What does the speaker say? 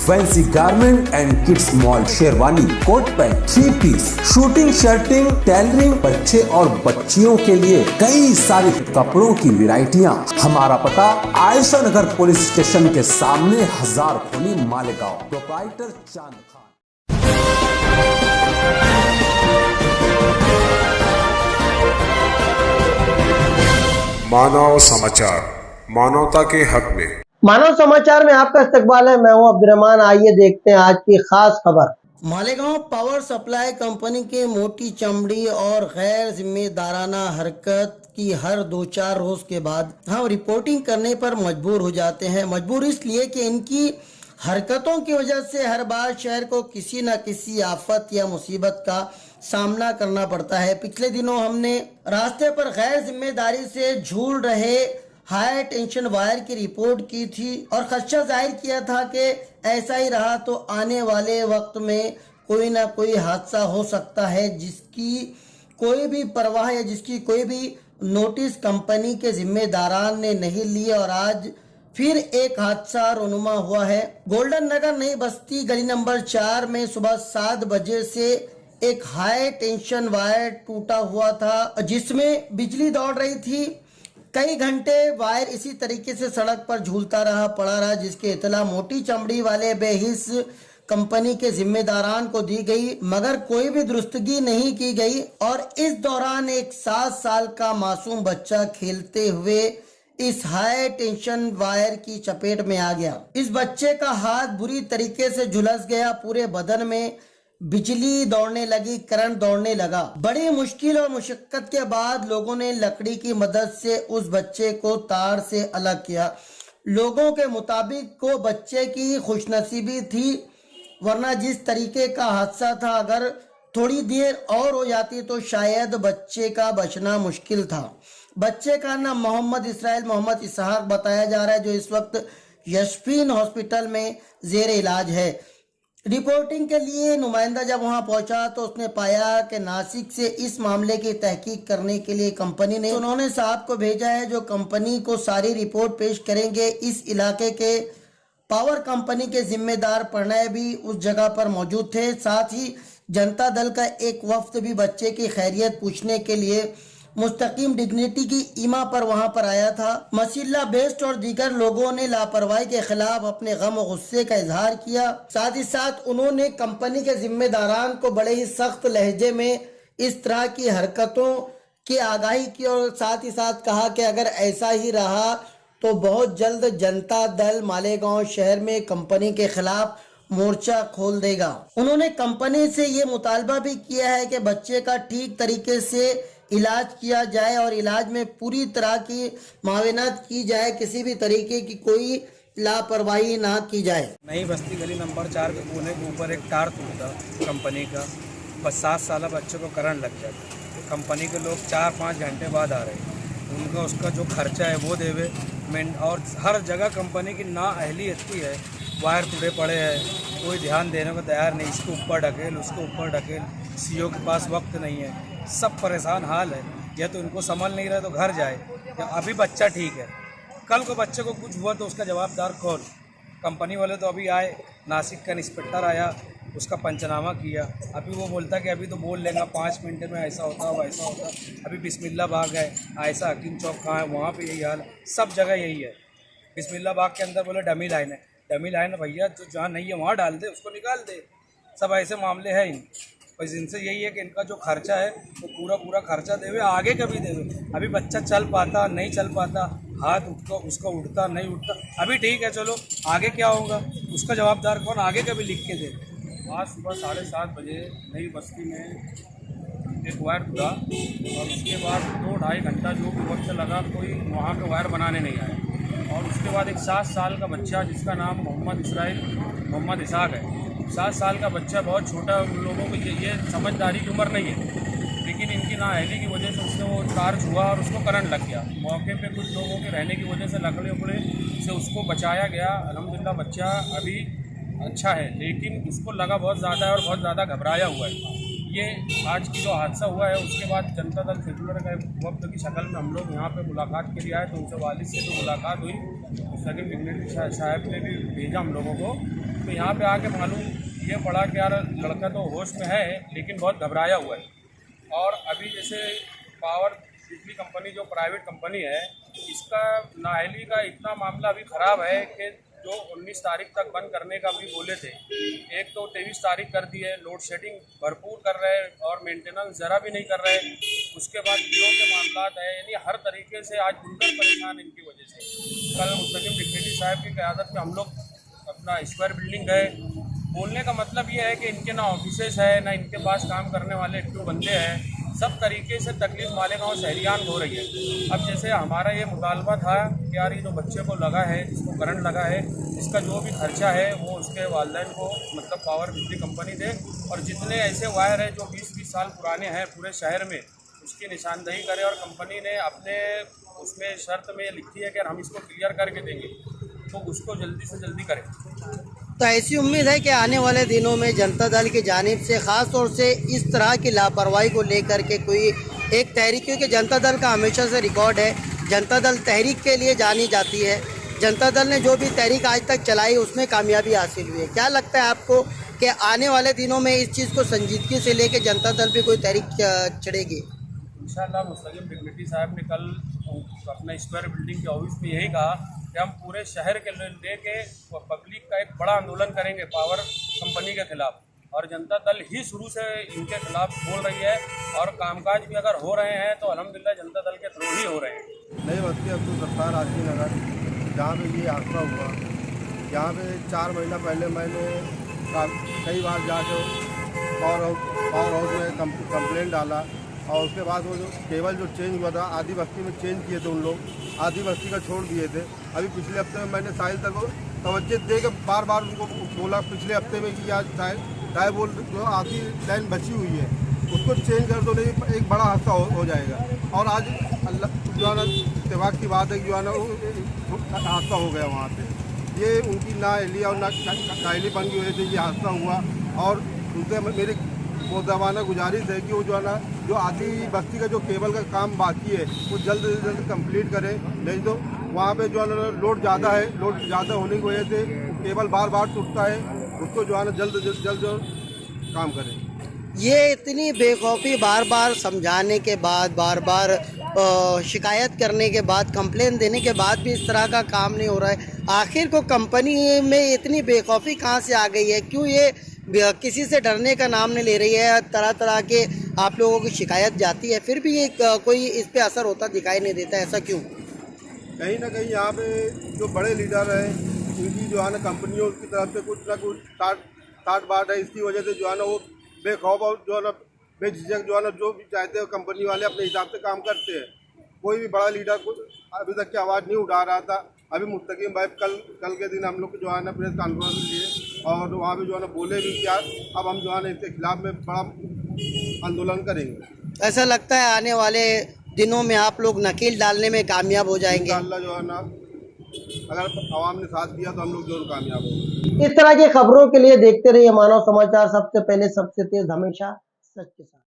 Fancy garment and kids mall, sherwani, coat pant, 3 piece, suiting, shirting, tailoring, बच्चे और बच्चियों के लिए कई सारे कपड़ों की वैरायटियां। हमारा पता आयशा नगर पुलिस स्टेशन के सामने, हजार खोली, मालेगांव। प्रोप्राइटर चांद खान। मानव समाचार, मानवता के हक में। मानव समाचार में आपका इस्तकबाल है। मैं हूं अब्दुर्रहमान। आइए देखते हैं आज की खास खबर। मालेगांव पावर सप्लाई कंपनी के मोटी चमड़ी और गैर जिम्मेदाराना हरकत की हर 2-4 रोज के बाद हम रिपोर्टिंग करने पर मजबूर हो जाते हैं। मजबूर इसलिए कि इनकी हरकतों की वजह से हर बार शहर को किसी न किसी आफत या मुसीबत का सामना करना पड़ता है। पिछले दिनों हमने रास्ते पर गैर जिम्मेदारी से झूल रहे हाई टेंशन वायर की रिपोर्ट की थी और खदशा जाहिर किया था कि ऐसा ही रहा तो आने वाले वक्त में कोई ना कोई हादसा हो सकता है जिसकी कोई भी परवाह या जिसकी कोई भी नोटिस कंपनी के जिम्मेदारान ने नहीं ली। और आज फिर एक हादसा रुनुमा हुआ है। गोल्डन नगर नई बस्ती गली नंबर 4 में सुबह 7 बजे से एक हाई टेंशन वायर टूटा हुआ था जिसमें बिजली दौड़ रही थी। कई घंटे वायर इसी तरीके से सड़क पर झूलता पड़ा रहा जिसकी इतला मोटी चमड़ी वाले बेहिस कंपनी के जिम्मेदारान को दी गई, मगर कोई भी दुरुस्तगी नहीं की गई। और इस दौरान एक 7 साल का मासूम बच्चा खेलते हुए इस हाई टेंशन वायर की चपेट में आ गया। इस बच्चे का हाथ बुरी तरीके से झुलस गया, पूरे बदन में बिजली दौड़ने लगी, करंट दौड़ने लगा। बड़ी मुश्किल और मुशक्कत के बाद लोगों ने लकड़ी की मदद से उस बच्चे को तार से अलग किया। लोगों के मुताबिक को बच्चे की खुशनसीबी थी, वरना जिस तरीके का हादसा था अगर थोड़ी देर और हो जाती तो शायद बच्चे का बचना मुश्किल था। बच्चे का नाम मोहम्मद इसराइल मोहम्मद इसहाक बताया जा रहा है, जो इस वक्त यशफीन हॉस्पिटल में जेर इलाज है। रिपोर्टिंग के लिए नुमाइंदा जब वहां पहुंचा तो उसने पाया कि नासिक से इस मामले की तहकीक करने के लिए कंपनी ने उन्होंने साहब को भेजा है, जो कंपनी को सारी रिपोर्ट पेश करेंगे। इस इलाके के पावर कंपनी के जिम्मेदार प्रणय भी उस जगह पर मौजूद थे। साथ ही जनता दल का एक वफ्द भी बच्चे की खैरियत पूछने के लिए मुस्तकीम डिग्निटी की ईमा पर वहां पर आया था। मसीला बेस्ट और दीगर लोगों ने लापरवाही के खिलाफ अपने गम और गुस्से का इजहार किया। साथ ही साथ उन्होंने कंपनी के जिम्मेदारान को बड़े ही सख्त लहजे में इस तरह की हरकतों की आगाही की और साथ ही साथ कहा कि अगर ऐसा ही रहा तो बहुत जल्द जनता दल मालेगांव शहर में कंपनी के खिलाफ मोर्चा खोल देगा। उन्होंने कंपनी से ये मुतालबा भी किया है कि बच्चे का ठीक तरीके से इलाज किया जाए और इलाज में पूरी तरह की माविनत की जाए, किसी भी तरीके की कोई लापरवाही ना की जाए। नई बस्ती गली नंबर 4 के कोने के ऊपर एक तार टूटा कंपनी का, बस 7 साल बच्चे को करंट लग जाता। कंपनी के लोग 4-5 घंटे बाद आ रहे हैं, उनका उसका जो खर्चा है वो देवे। और हर जगह कंपनी की नाअहलियत की है, वायर टूटे पड़े हैं, कोई ध्यान देने को तैयार नहीं। इसके ऊपर ढकेल, उसके ऊपर ढकेल, सीईओ के पास वक्त नहीं है, सब परेशान हाल है। या तो इनको संभल नहीं रहे तो घर जाए, या अभी बच्चा ठीक है, कल को बच्चे को कुछ हुआ तो उसका जवाबदार कौन? कंपनी वाले तो अभी आए, नासिक का इंस्पेक्टर आया, उसका पंचनामा किया। अभी वो बोलता कि अभी तो बोल लेगा 5 मिनट में ऐसा होता वैसा होता। अभी बिस्मिल्ला बाग है, ऐसा हकीम चौक कहाँ है, वहाँ पे यही हाल है, सब जगह यही है। बिस्मिल्ला बाग के अंदर बोले डमी लाइन है, डमी लाइन भैया जो जहाँ नहीं है वहाँ डाल दे, उसको निकाल दे। सब ऐसे मामले हैं इनके। बस इनसे यही है कि इनका जो खर्चा है वो पूरा खर्चा देवे, आगे कभी देवे। अभी बच्चा चल पाता नहीं चल पाता, हाथ उसका उठता नहीं उठता, अभी ठीक है चलो, आगे क्या होगा उसका जवाबदार कौन? आगे कभी लिख के दे। आज सुबह 7:30 बजे नई बस्ती में एक वायर टूटा और उसके बाद 2-2.5 घंटा जो भी वक्त लगा कोई वहाँ पे वायर बनाने नहीं आया। और उसके बाद एक 7 साल का बच्चा जिसका नाम मोहम्मद इसराइल मोहम्मद इसहाक है, 7 साल का बच्चा बहुत छोटा, उन लोगों को ये समझदारी की उम्र नहीं है, लेकिन इनकी नाअहली की वजह से उसने वो तार छुआ और उसको करंट लग गया। मौके पे कुछ लोगों के रहने की वजह से लकड़े उकड़े से उसको बचाया गया। अल्हम्दुलिल्लाह बच्चा अभी अच्छा है, लेकिन इसको लगा बहुत ज़्यादा है और बहुत ज़्यादा घबराया हुआ है। ये आज की जो हादसा हुआ है उसके बाद जनता दल सेकुलर का वक्त की शक्ल में हम लोग यहाँ पे मुलाकात के लिए आए, तो उनसे वालिद से जो मुलाकात हुई, मुस्तकीम डिग्निटी साहब ने भी भेजा हम लोगों को। तो यहाँ पे आके मालूम ये पड़ा कि यार लड़का तो होश में है लेकिन बहुत घबराया हुआ है। और अभी जैसे पावर बिजली कंपनी जो प्राइवेट कंपनी है, इसका नाअहली का इतना मामला अभी ख़राब है कि जो 19 तारीख तक बंद करने का भी बोले थे, एक तो 23 तारीख कर दी है। लोड शेडिंग भरपूर कर रहे हैं और मेंटेनेंस ज़रा भी नहीं कर रहे हैं। उसके बाद बिलों के मामलात है, यानी हर तरीके से आज बुनकर परेशान इनकी वजह से। कल मुस्तकिम डिप्टी साहब की क़यादत में हम लोग अपना स्क्वायर बिल्डिंग गए। बोलने का मतलब ये है कि इनके ना ऑफिसेस है, ना इनके पास काम करने वाले एक्टिव बंदे हैं। सब तरीके से तकलीफ मालेगांव शहरियान हो रही है। अब जैसे हमारा ये मुतालबा था कि यार ये जो बच्चे को लगा है, जिसको करंट लगा है, इसका जो भी खर्चा है वो उसके वालिदैन को मतलब पावर बिजली कंपनी दे, और जितने ऐसे वायर हैं जो 20-20 साल पुराने हैं पूरे शहर में, उसकी निशानदही करे। और कंपनी ने अपने उसमें शर्त में लिखी है कि हम इसको क्लियर करके देंगे, तो उसको जल्दी से जल्दी करें। तो ऐसी उम्मीद है कि आने वाले दिनों में जनता दल की जानिब से ख़ास तौर से इस तरह की लापरवाही को लेकर के कोई एक तहरीक, क्योंकि जनता दल का हमेशा से रिकॉर्ड है, जनता दल तहरीक के लिए जानी जाती है। जनता दल ने जो भी तहरीक आज तक चलाई उसमें कामयाबी हासिल हुई है। क्या लगता है आपको कि आने वाले दिनों में इस चीज़ को संजीदगी से लेकर जनता दल पे कोई तहरीक चढ़ेगी? इंशाअल्लाह मुस्तकिम डिप्टी साहब ने कल अपना स्क्वायर बिल्डिंग के ऑफिस में यही कहा कि हम पूरे शहर के लेके पब्लिक का एक बड़ा आंदोलन करेंगे पावर कंपनी के खिलाफ। और जनता दल ही शुरू से इनके खिलाफ बोल रही है, और कामकाज भी अगर हो रहे हैं तो अल्हम्दुलिल्लाह जनता दल के थ्रू ही हो रहे हैं। नई बस्ती अब्दुल सत्तार आजमी नगर, जहाँ पे ये हादसा हुआ, यहाँ पे 4 महीना पहले मैंने कई बार जाके पावर हाउस में कंप्लेंट डाला, और उसके बाद वो जो केबल जो चेंज हुआ था आदि बस्ती में चेंज किए थे उन लोग, आदि बस्ती का छोड़ दिए थे। अभी पिछले हफ्ते में मैंने साहिल तक को तवज्जो दे के बार बार उनको बोला पिछले हफ्ते में कि आज साहिल बोल जो आधी लाइन बची हुई है उसको चेंज कर दो, नहीं एक बड़ा हादसा हो जाएगा। और आज अल्लाह जो है ना इत्तेफाक की बात है कि जो है ना हादसा हो गया वहाँ पे। ये उनकी नाअहली और नाअहलीपन की वजह से ये हादसा हुआ। और उनसे मेरी मोहतरमाना गुजारिश है कि वो जो है ना जो आदि बस्ती का जो केबल का काम बाकी है वो जल्द से जल्द कंप्लीट करें, नहीं तो वहाँ पे जो है ना लोड ज़्यादा है, लोड ज़्यादा होने की वजह से केबल बार बार टूटता है, उसको जो है ना जल्द काम करें। ये इतनी बेखौफी बार बार समझाने के बाद, बार बार शिकायत करने के बाद, कंप्लेन देने के बाद भी इस तरह का काम नहीं हो रहा है। आखिर को कंपनी में इतनी बेखौफी कहाँ से आ गई है? क्यों ये किसी से डरने का नाम नहीं ले रही है? तरह तरह के आप लोगों की शिकायत जाती है, फिर भी ये कोई इस पे असर होता दिखाई नहीं देता, ऐसा क्यों? कहीं ना कहीं यहाँ पे जो बड़े लीडर हैं उनकी जो है ना कंपनियों की तरफ से कुछ ना कुछ टाट बाट है। इसकी वजह से जो है ना वो बेखौफ और जो है ना बेझिझक जो है ना जो भी चाहते हैं कंपनी वाले अपने हिसाब से काम करते हैं। कोई भी बड़ा लीडर कुछ अभी तक की आवाज़ नहीं उठा रहा था। अभी मुस्तकीम भाई कल के दिन हम लोग जो है ना प्रेस कॉन्फ्रेंस लिए और वहाँ पे जो है ना बोले भी कि यार अब हम जो है ना इसके खिलाफ में बड़ा आंदोलन करेंगे। ऐसा लगता है आने वाले दिनों में आप लोग नकील डालने में कामयाब हो जाएंगे? इंशाअल्लाह जो है ना अगर आवाम ने साथ दिया तो हम लोग जरूर कामयाब होंगे। इस तरह की खबरों के लिए देखते रहिए मानव समाचार, सबसे पहले सबसे तेज, हमेशा सच के साथ।